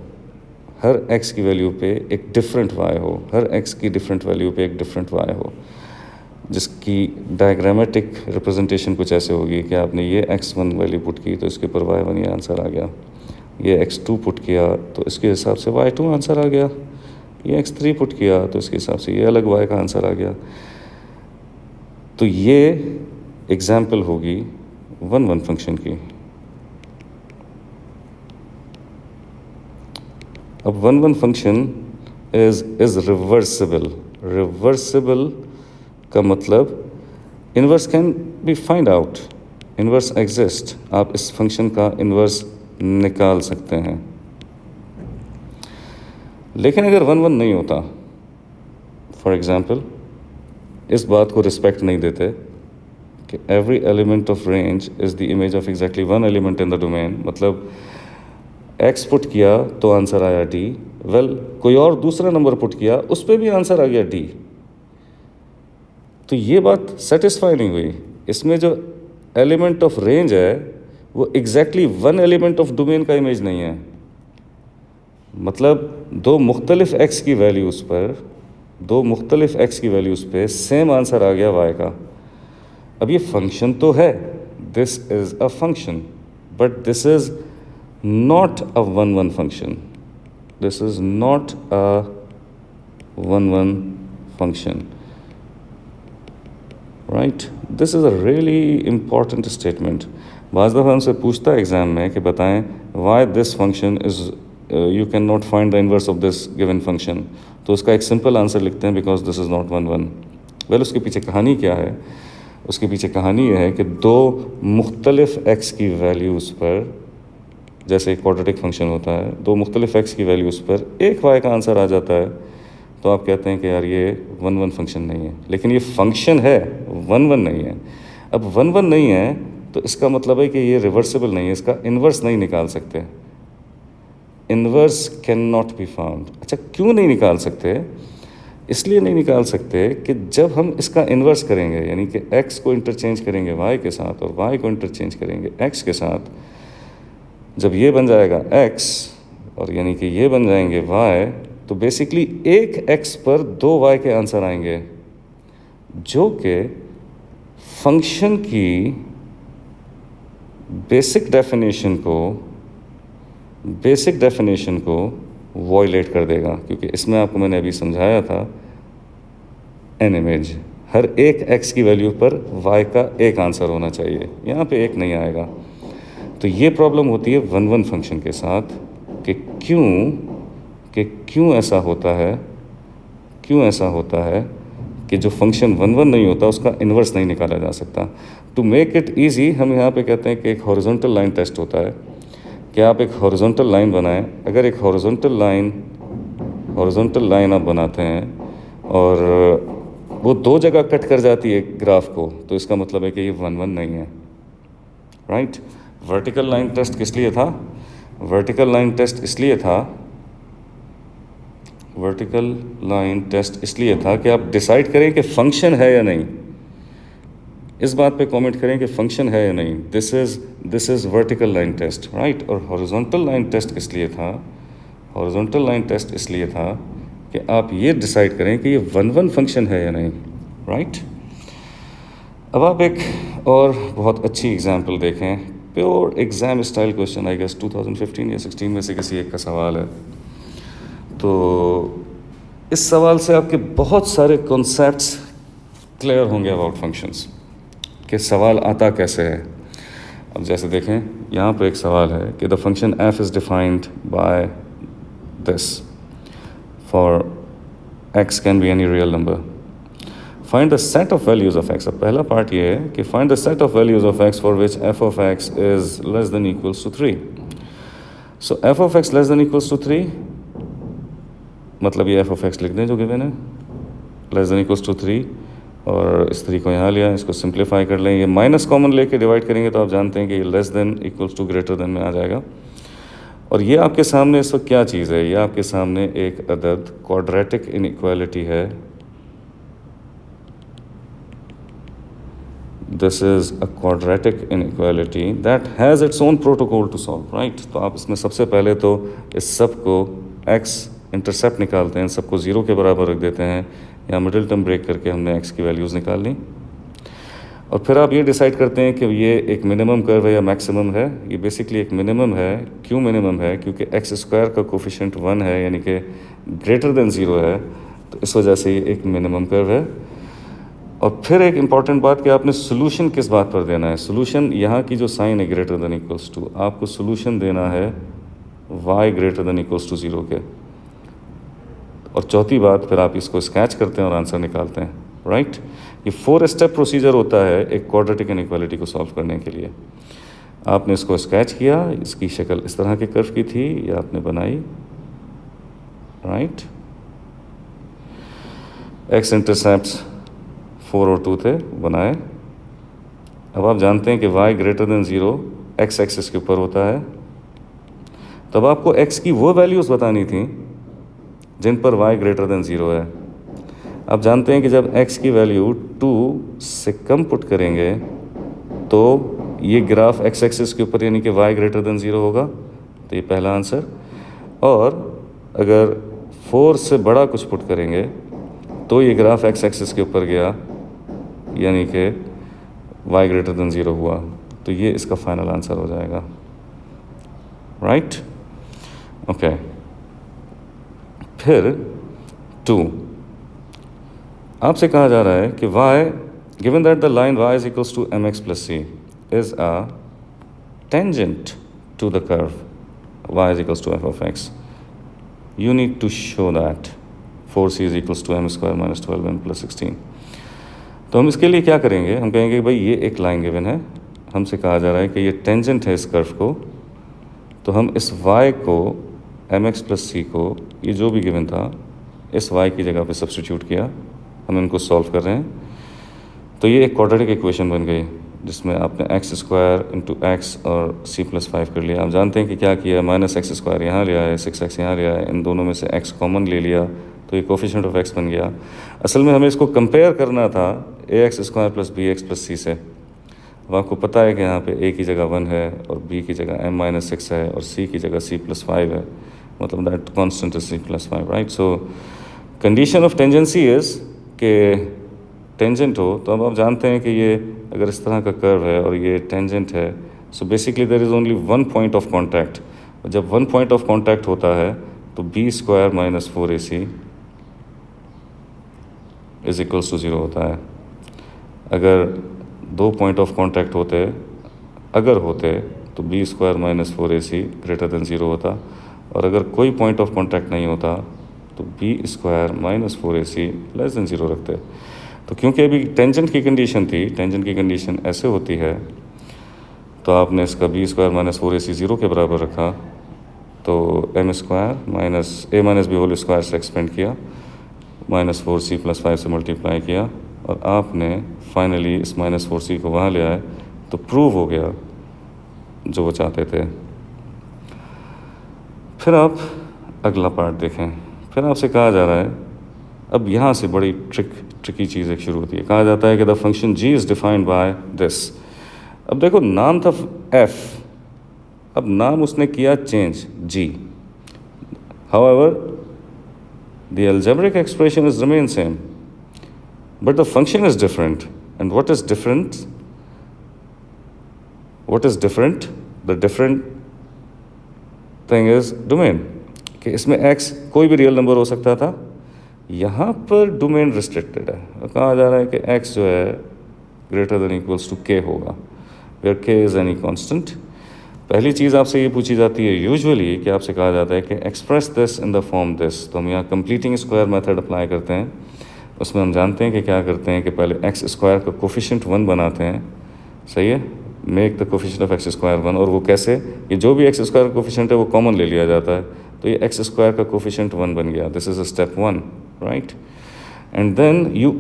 हर x की वैल्यू पे एक डिफरेंट y हो, हर x की डिफरेंट वैल्यू पे एक डिफरेंट y हो, जिसकी डायग्रामेटिक रिप्रेजेंटेशन कुछ ऐसे होगी कि आपने ये x1 वैल्यू पुट की तो इसके ऊपर y1 ये आंसर आ गया, ये x2 पुट किया तो इसके हिसाब से y2 आंसर आ गया, ये x3 पुट किया तो इसके हिसाब से ये अलग y का आंसर आ गया। तो ये एग्जाम्पल होगी 1-1 फंक्शन की। अब 1-1 फंक्शन इज रिवर्सिबल। रिवर्सिबल का मतलब inverse can be find out, inverse exist, आप इस फंक्शन का इन्वर्स निकाल सकते हैं। लेकिन अगर 1-1 नहीं होता, फॉर एग्जाम्पल इस बात को रिस्पेक्ट नहीं देते कि every element of range is the image of exactly one element in the domain, मतलब x पुट किया तो आंसर आया d, वेल कोई और दूसरा नंबर पुट किया उस पर भी आंसर आ गया d। तो ये बात सेटिस्फाई नहीं हुई, इसमें जो एलिमेंट ऑफ रेंज है वो exactly one element of domain का इमेज नहीं है, मतलब दो मुख्तलिफ x की वैल्यूज़ पर, दो मुख्तलिफ x की वैल्यूज़ पे सेम आंसर आ गया y का। अब ये फंक्शन तो है, this is a function, but this is not a 1-1 function. This is not a 1-1 function. Right? This is a really important statement. बाज़ दफ़ा हमसे पूछता है एग्ज़ाम में कि बताएं why this function is you cannot find the inverse of this given function. तो उसका एक सिंपल आंसर लिखते हैं because this is not 1-1. Well उसके पीछे कहानी क्या है? उसके पीछे कहानी ये है कि दो मुख्तलिफ x की वैल्यूज़ पर, जैसे एक क्वाड्रेटिक फंक्शन होता है, दो मुख्तलिफ x की वैल्यूज़ पर एक y का आंसर आ जाता है, तो आप कहते हैं कि यार ये 1-1 फंक्शन नहीं है। लेकिन ये फंक्शन है, 1-1 नहीं है। अब 1-1 नहीं है तो इसका मतलब है कि ये रिवर्सिबल नहीं है, इसका इन्वर्स नहीं निकाल सकते, inverse can not be found. अच्छा, क्यों नहीं निकाल सकते? इसलिए नहीं निकाल सकते कि जब हम इसका इन्वर्स करेंगे, यानी कि x को इंटरचेंज करेंगे y के साथ और y को इंटरचेंज करेंगे x के साथ, जब ये बन जाएगा x और यानी कि ये बन जाएंगे y, तो बेसिकली एक x पर दो y के आंसर आएंगे, जो कि फंक्शन की बेसिक डेफिनेशन को वॉयलेट कर देगा, क्योंकि इसमें आपको मैंने अभी समझाया था n इमेज, हर एक x की वैल्यू पर y का एक आंसर होना चाहिए, यहाँ पे एक नहीं आएगा। तो ये प्रॉब्लम होती है 1-1 फंक्शन के साथ कि क्यों ऐसा होता है कि जो फंक्शन 1-1 नहीं होता उसका इन्वर्स नहीं निकाला जा सकता। टू मेक इट ईजी हम यहाँ पे कहते हैं कि एक हॉरिजॉन्टल लाइन टेस्ट होता है कि आप एक हॉरिजॉन्टल लाइन बनाएं। अगर एक हॉरिजॉन्टल लाइन आप बनाते हैं और वो दो जगह कट कर जाती है ग्राफ को, तो इसका मतलब है कि ये 1-1 नहीं है, राइट? वर्टिकल लाइन टेस्ट किस लिए था? वर्टिकल लाइन टेस्ट इसलिए था कि आप डिसाइड करें कि फंक्शन है या नहीं, इस बात पे कमेंट करें कि फंक्शन है या नहीं। This is vertical line test, right? और हॉरिजॉन्टल लाइन टेस्ट किस लिए था? हॉरिजॉन्टल लाइन टेस्ट इसलिए था कि आप ये डिसाइड करें कि ये 1-1 फंक्शन है या नहीं, राइट? अब आप एक और बहुत अच्छी एग्जाम्पल देखें, pure exam style question, I guess 2015 या 16 में से किसी एक का सवाल है। तो इस सवाल से आपके बहुत सारे कॉन्सेप्ट्स क्लियर होंगे अबाउट फंक्शंस, कि सवाल आता कैसे है। अब जैसे देखें, यहाँ पे एक सवाल है कि the function f is defined by this for x can be any real number, find the set of values of x। अब पहला पार्ट ये है कि find the set of values of x for which f of x is less than equals to 3। So f of x less than equals to 3, मतलब ये f of x लिख दें जो गिवन है, लेस देन इक्वल्स टू 3, और इस 3 को यहाँ लिया, इसको सिंप्लीफाई कर लें, ये माइनस कॉमन लेके डिवाइड करेंगे तो आप जानते हैं कि ये less than equals to greater than में आ जाएगा। और ये आपके सामने इस वक्त क्या चीज़ है, ये आपके सामने एक अदद क्वाड्रेटिक इनइक्वालिटी है। This is a quadratic inequality that has its own protocol to solve, right. तो आप इसमें सबसे पहले तो इस सब को x इंटरसेप्ट निकालते हैं, सबको 0 के बराबर रख देते हैं, या मिडिल टर्म ब्रेक करके हमने x की वैल्यूज़ निकाल ली। और फिर आप ये डिसाइड करते हैं कि ये एक मिनिमम कर्व है या मैक्सिमम है। ये बेसिकली एक मिनिमम है। क्यों मिनिमम है? क्योंकि एक्स स्क्वायर का कोफिशिएंट 1 है, यानी कि ग्रेटर देन 0 है, तो इस वजह से ये एक मिनिमम कर्व है। और फिर एक इम्पॉर्टेंट बात कि आपने सोल्यूशन किस बात पर देना है। सोल्यूशन यहाँ की जो साइन है ग्रेटर देन इक्वल्स टू, आपको सोल्यूशन देना है y greater than equals to 0 के। और चौथी बात, फिर आप इसको स्केच करते हैं और आंसर निकालते हैं, राइट। ये 4 स्टेप प्रोसीजर होता है एक क्वाड्रेटिक इनइक्वालिटी को सॉल्व करने के लिए। आपने इसको स्केच किया, इसकी शक्ल इस तरह के कर्व की थी, ये आपने बनाई, राइट। एक्स इंटरसेप्ट्स 4 और 2 थे, बनाए। अब आप जानते हैं कि y greater then 0 x axis के ऊपर होता है। तब आपको x की वो वैल्यूज़ बतानी थी जिन पर y ग्रेटर देन 0 है। आप जानते हैं कि जब x की वैल्यू 2 से कम पुट करेंगे तो ये ग्राफ x एक्सिस के ऊपर यानी कि y ग्रेटर देन 0 होगा, तो ये पहला आंसर। और अगर 4 से बड़ा कुछ पुट करेंगे तो ये ग्राफ x एक्सिस के ऊपर गया, यानी कि y ग्रेटर देन 0 हुआ, तो ये इसका फाइनल आंसर हो जाएगा, राइट। ओके, फिर 2 आपसे कहा जा रहा है कि y given that the line y is equals to mx plus c is a tangent to the curve y is equals to f of x, you need to show that 4c is equals to m square minus 12m plus 16। तो हम इसके लिए क्या करेंगे? हम कहेंगे भाई ये एक लाइन गिवन है, हमसे कहा जा रहा है कि ये टेंजेंट है इस कर्व को, तो हम इस y को mx प्लस c को, ये जो भी गिवन था, इस y की जगह पे सब्स्टिट्यूट किया। हम इनको सॉल्व कर रहे हैं, तो ये एक क्वाड्रेटिक इक्वेशन बन गई जिसमें आपने एक्स स्क्वायर इंटू एक्स और c+5 कर लिया। आप जानते हैं कि क्या किया, माइनस एक्स स्क्वायर यहाँ लिया है, 6x यहाँ लिया है, इन दोनों में से x कॉमन ले लिया, तो ये कोफिशिएंट ऑफ x बन गया। असल में हमें इसको कंपेयर करना था ax square plus bx plus c से। अब आपको पता है कि यहाँ पे a की जगह 1 है और b की जगह m-6 है और c की जगह c+5 है, मतलब that constant is c+5, right. So condition of tangency is कि टेंजेंट हो, तो अब आप जानते हैं कि ये अगर इस तरह का कर्व है और ये टेंजेंट है, so basically there is only 1 point of contact. जब 1 पॉइंट ऑफ कांटेक्ट होता है तो b square minus 4ac is equals to 0 होता है। अगर 2 पॉइंट ऑफ कांटेक्ट होते तो b square minus 4ac greater than 0 होता, और अगर कोई पॉइंट ऑफ कांटेक्ट नहीं होता तो b square minus 4ac less than 0 रखते। तो क्योंकि अभी टेंजेंट की कंडीशन थी, टेंजेंट की कंडीशन ऐसे होती है, तो आपने इसका b स्क्वायर माइनस 4ac 0 के बराबर रखा, तो m square minus a minus b whole square से एक्सपेंड किया, माइनस 4c प्लस 5 से मल्टीप्लाई किया, और आपने फाइनली इस माइनस 4c को वहाँ ले आए, तो प्रूव हो गया जो वो चाहते थे। फिर आप अगला पार्ट देखें। फिर आपसे कहा जा रहा है, अब यहाँ से बड़ी ट्रिकी चीज़ एक शुरू होती है। कहा जाता है कि the function g is defined by this. अब देखो नाम था f, अब नाम उसने किया change g, however the algebraic expression is remain same, but the function is different. And what is different? The different thing is domain, कि इसमें x कोई भी रियल नंबर हो सकता था, यहाँ पर डोमेन रिस्ट्रिक्टेड है। कहा जा रहा है कि x जो है greater than equals to k होगा, where k is any constant. पहली चीज़ आपसे ये पूछी जाती है यूजुअली, कि आपसे कहा जाता है कि express this in the form this. तो हम यहाँ कंप्लीटिंग स्क्वायर मेथड अप्लाई करते हैं। उसमें हम जानते हैं कि क्या करते हैं कि पहले एक्स स्क्वायर का कोफिशिएंट 1 बनाते हैं, सही है, make the coefficient of x square 1। और वो कैसे? ये जो भी एक्स स्क्वायर का कोफिशिएंट है वो कॉमन ले लिया जाता है, तो ये एक्स स्क्वायर का कोफिशिएंट 1 बन गया। This is a step 1, right. And then you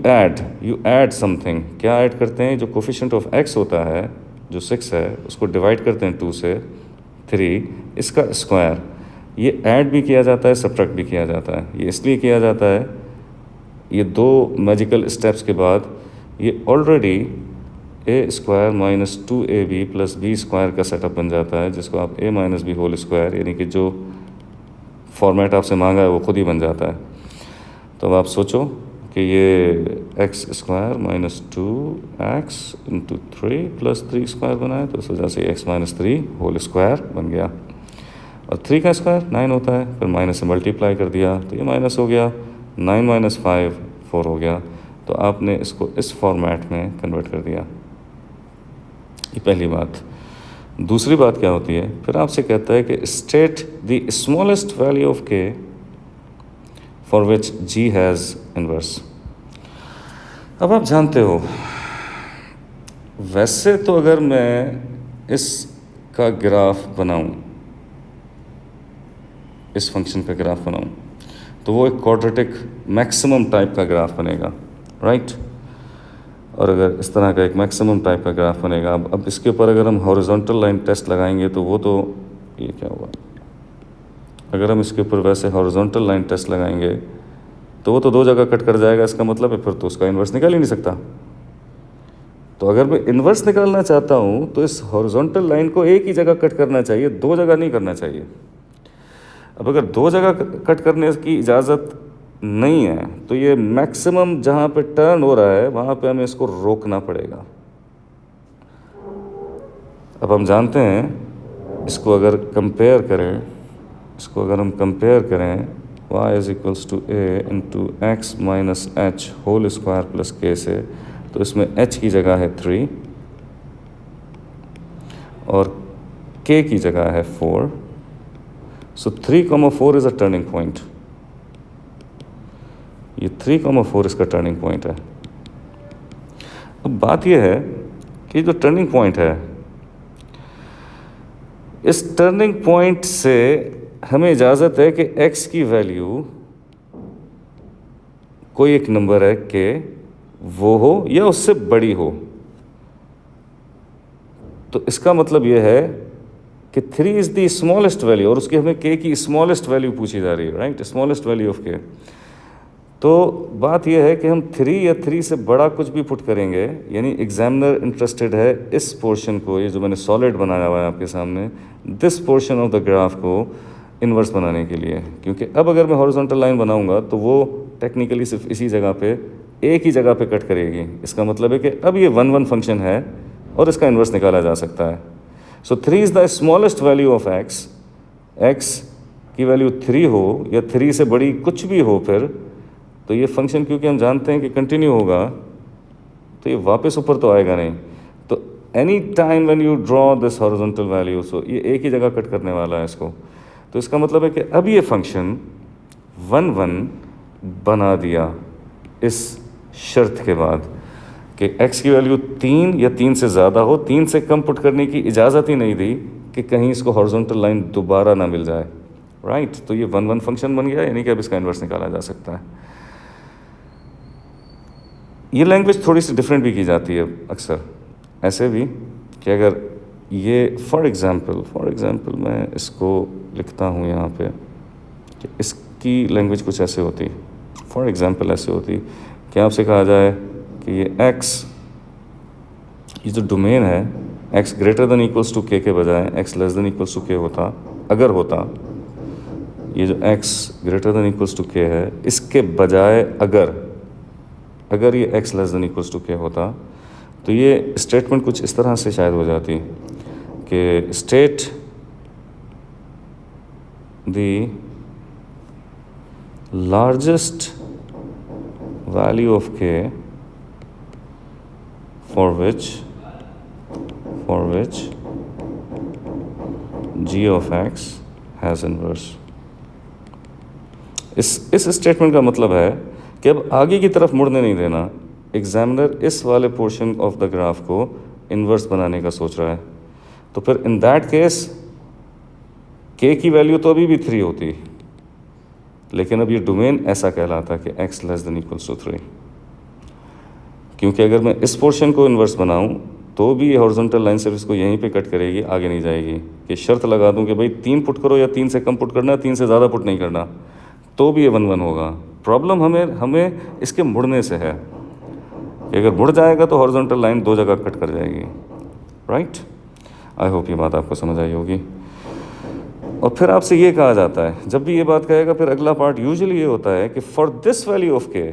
add something. क्या ऐड करते हैं? जो कोफिशिएंट ऑफ एक्स होता है जो 6 है, उसको डिवाइड करते हैं 2 से, 3 इसका स्क्वायर, ये ऐड भी किया जाता है, सब्ट्रैक्ट भी किया जाता है। ये इसलिए किया जाता है, ये 2 मैजिकल स्टेप्स के बाद ये already A square minus 2ab plus B square का सेटअप बन जाता है, जिसको आप a minus B whole square, यानी कि जो फॉर्मेट आपसे मांगा है वो खुद ही बन जाता है। तो अब आप सोचो कि ये x square minus 2x into 3 plus 3 square बना है, तो इस वजह से x माइनस 3 होल स्क्वायर बन गया। और 3 का स्क्वायर 9 होता है, फिर माइनस से मल्टीप्लाई कर दिया तो ये माइनस हो गया, 9 माइनस 5 4 हो गया। तो आपने इसको इस फॉर्मेट में कन्वर्ट कर दिया। ये पहली बात। दूसरी बात क्या होती है, फिर आपसे कहता है कि state the smallest value of K for which G has inverse. अब आप जानते हो, वैसे तो अगर मैं इसका ग्राफ बनाऊं, इस फंक्शन का ग्राफ बनाऊं, तो वो एक क्वाड्रेटिक मैक्सिमम टाइप का ग्राफ बनेगा, राइट। और अगर इस तरह का एक मैक्सिमम टाइप का ग्राफ बनेगा, अब इसके ऊपर अगर हम हॉरिजॉन्टल लाइन टेस्ट लगाएंगे तो वो तो, ये क्या हुआ, अगर हम इसके ऊपर वैसे हॉरिजॉन्टल लाइन टेस्ट लगाएंगे तो वो तो 2 जगह कट कर जाएगा। इसका मतलब है फिर तो उसका इन्वर्स निकाल ही नहीं सकता। तो अगर मैं इन्वर्स निकालना चाहता हूँ तो इस हॉरिजॉन्टल लाइन को एक ही जगह कट करना चाहिए, 2 जगह नहीं करना चाहिए। अब अगर 2 जगह कट करने की इजाज़त नहीं है तो ये मैक्सिमम जहाँ पे टर्न हो रहा है वहाँ पे हमें इसको रोकना पड़ेगा। अब हम जानते हैं, इसको अगर कंपेयर करें, इसको अगर हम कंपेयर करें y is equals to a into x minus h whole square plus k से, तो इसमें h की जगह है 3 और k की जगह है 4। सो 3,4 इज़ अ टर्निंग पॉइंट। ये 3,4 इसका टर्निंग पॉइंट है। अब बात यह है कि जो टर्निंग पॉइंट है, इस टर्निंग पॉइंट से हमें इजाज़त है कि x की वैल्यू कोई एक नंबर है के, वो हो या उससे बड़ी हो। तो इसका मतलब यह है कि 3 इज़ द स्मॉलेस्ट वैल्यू, और उसकी हमें k की स्मॉलेस्ट वैल्यू पूछी जा रही है, right, smallest value of k। तो बात यह है कि हम 3 या 3 से बड़ा कुछ भी पुट करेंगे, यानी एग्जामिनर इंटरेस्टेड है इस पोर्शन को, ये जो मैंने सॉलिड बनाया हुआ है आपके सामने, this portion of the graph को इन्वर्स बनाने के लिए। क्योंकि अब अगर मैं हॉरिजॉन्टल लाइन बनाऊंगा तो वो टेक्निकली सिर्फ इसी जगह पे, एक ही जगह पे कट करेगी। इसका मतलब है कि अब ये 1 1 फंक्शन है और इसका इन्वर्स निकाला जा सकता है। सो 3 is the smallest value of x, x की वैल्यू 3 हो या 3 से बड़ी कुछ भी हो, फिर तो ये फंक्शन, क्योंकि हम जानते हैं कि कंटिन्यू होगा, तो ये वापस ऊपर तो आएगा नहीं। तो any time when you draw this horizontal value, so ये एक ही जगह कट करने वाला है इसको। तो इसका मतलब है कि अब ये फंक्शन 1 1 बना दिया इस शर्त के बाद कि x की वैल्यू 3 या 3 से ज़्यादा हो, 3 से कम पुट करने की इजाज़त ही नहीं दी कि कहीं इसको हॉरिजॉन्टल लाइन दोबारा ना मिल जाए, राइट। तो ये 1 1 फंक्शन बन गया, यानी कि अब इसका इन्वर्स निकाला जा सकता है। ये लैंग्वेज थोड़ी सी डिफरेंट भी की जाती है अक्सर, ऐसे भी कि अगर ये फॉर एग्ज़ाम्पल मैं इसको लिखता हूँ यहाँ पे कि इसकी लैंग्वेज कुछ ऐसे होती, फॉर एग्ज़ाम्पल ऐसे होती कि आपसे कहा जाए कि ये x, ये जो डोमेन है, x greater than equals to k के बजाय x less than equals to k होता, अगर होता, ये जो x greater than equals to k है, इसके बजाय अगर ये x less than equals to k होता, तो ये स्टेटमेंट कुछ इस तरह से शायद हो जाती कि state the largest value of k for which g of x has inverse। इस स्टेटमेंट का मतलब है कि अब आगे की तरफ मुड़ने नहीं देना। एग्जामिनर इस वाले पोर्शन ऑफ द ग्राफ को इन्वर्स बनाने का सोच रहा है, तो फिर इन दैट केस k की वैल्यू तो अभी भी 3 होती, लेकिन अब ये डोमेन ऐसा कहलाता कि x less than equals to 3। क्योंकि अगर मैं इस पोर्शन को इन्वर्स बनाऊं तो भी ये हॉरिजॉन्टल लाइन सिर्फ इसको यहीं पे कट करेगी, आगे नहीं जाएगी। कि शर्त लगा दूं कि भाई 3 पुट करो या 3 से कम पुट करना, 3 से ज़्यादा पुट नहीं करना, तो भी ये 1-1 होगा। प्रॉब्लम हमें इसके मुड़ने से है कि अगर मुड़ जाएगा तो हॉरिजॉन्टल लाइन 2 जगह कट कर जाएगी, राइट। आई होप ये बात आपको समझ आई होगी। और फिर आपसे ये कहा जाता है, जब भी ये बात कहेगा फिर अगला पार्ट यूजुअली ये होता है कि फॉर दिस वैल्यू ऑफ के,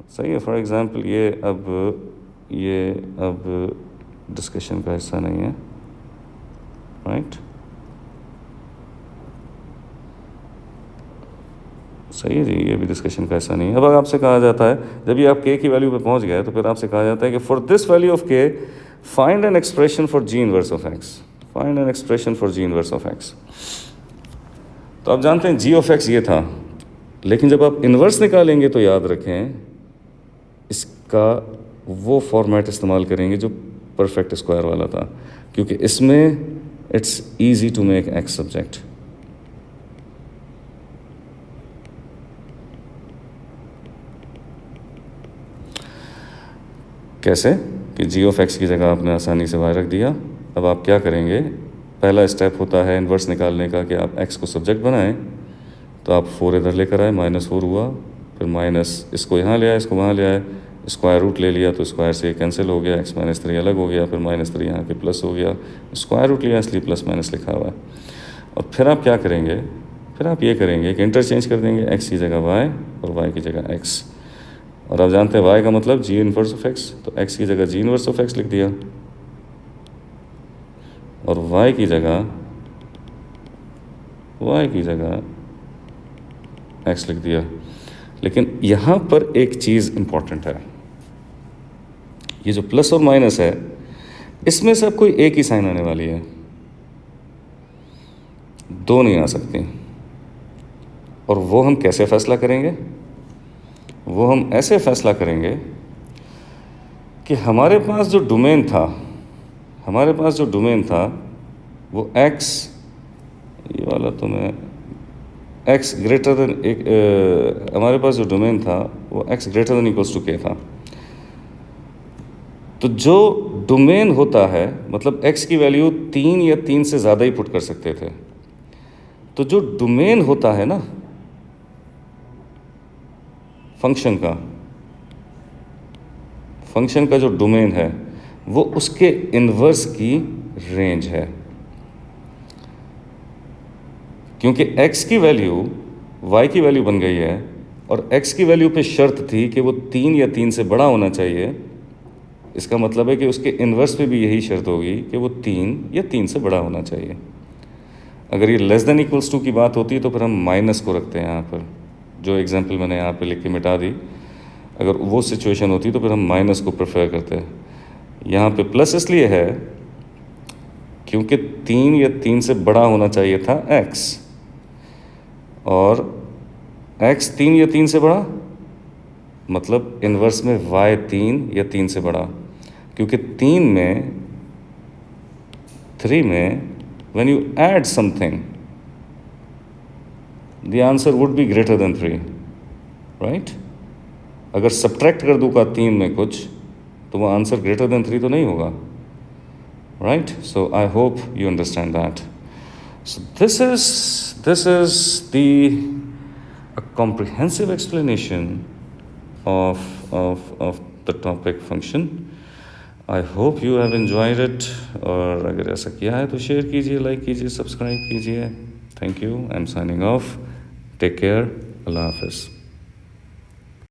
सही है। फॉर एग्जांपल ये अब डिस्कशन का हिस्सा नहीं है, राइट। सही है जी, ये भी डिस्कशन का हिस्सा नहीं है। अब आपसे कहा जाता है, जब ये आप के की वैल्यू पे पहुंच गए तो फिर आपसे कहा जाता है कि फॉर दिस वैल्यू ऑफ के find an expression for ji inverse of x, find an expression for ji inverse of x. तो आप जानते हैं जी ऑफ एक्स ये था, लेकिन जब आप इन्वर्स निकालेंगे तो याद रखें इसका वो फॉर्मेट इस्तेमाल करेंगे जो परफेक्ट स्क्वायर वाला था, क्योंकि इसमें it's easy to make x subject. कैसे कि जी ऑफ एक्स की जगह आपने आसानी से वाई रख दिया। अब आप क्या करेंगे, पहला स्टेप होता है इन्वर्स निकालने का कि आप एक्स को सब्जेक्ट बनाएं। तो आप 4 इधर लेकर आए, -4 हुआ, फिर माइनस इसको यहाँ ले आए, इसको वहाँ ले आए, स्क्वायर रूट ले लिया तो स्क्वायर से कैंसिल हो गया, x - 3 अलग हो गया, फिर -3 यहाँ के प्लस हो गया, स्क्वायर रूट लिया इसलिए प्लस माइनस लिखा हुआ है। और फिर आप क्या करेंगे, फिर आप ये करेंगे कि इंटरचेंज कर देंगे, x की जगह y और y की जगह x। और आप जानते हैं y का मतलब जी इनवर्स ऑफ x, तो x की जगह जी इनवर्स ऑफ x लिख दिया और y की जगह x लिख दिया। लेकिन यहाँ पर एक चीज़ इम्पॉर्टेंट है, ये जो प्लस और माइनस है इसमें से अब कोई एक ही साइन आने वाली है, 2 नहीं आ सकती। और वो हम कैसे फैसला करेंगे, वो हम ऐसे फैसला करेंगे कि हमारे पास जो डोमेन था वो x, ये वाला तो मैं x ग्रेटर देन हमारे पास जो डोमेन था वो x greater than equals to k था। तो जो डोमेन होता है मतलब x की वैल्यू 3 या 3 से ज़्यादा ही पुट कर सकते थे। तो जो डोमेन होता है ना फंक्शन का जो डोमेन है वो उसके इन्वर्स की रेंज है, क्योंकि x की वैल्यू y की वैल्यू बन गई है और x की वैल्यू पे शर्त थी कि वो 3 या 3 से बड़ा होना चाहिए। इसका मतलब है कि उसके इन्वर्स पे भी यही शर्त होगी कि वो 3 या 3 से बड़ा होना चाहिए। अगर ये लेस देन इक्वल्स टू की बात होती है तो फिर हम माइनस को रखते हैं यहाँ पर, जो एग्जांपल मैंने यहाँ पे लिख के मिटा दी। अगर वो सिचुएशन होती तो फिर हम माइनस को प्रेफर करते हैं। यहाँ पे प्लस इसलिए है क्योंकि 3 या 3 से बड़ा होना चाहिए था x, और x 3 या 3 से बड़ा मतलब इन्वर्स में y 3 या 3 से बड़ा, क्योंकि 3 में when you add something the answer would be greater than 3, right? अगर सब्ट्रैक्ट कर दूँ का 3 में कुछ तो वो आंसर ग्रेटर देन 3 तो नहीं होगा, right? So I hope you understand that. So this is a comprehensive explanation of the topic function. I hope you have enjoyed it. और अगर ऐसा किया है तो शेयर कीजिए, लाइक कीजिए, सब्सक्राइब कीजिए। Thank you. I'm signing off. Take care. Allah Hafiz.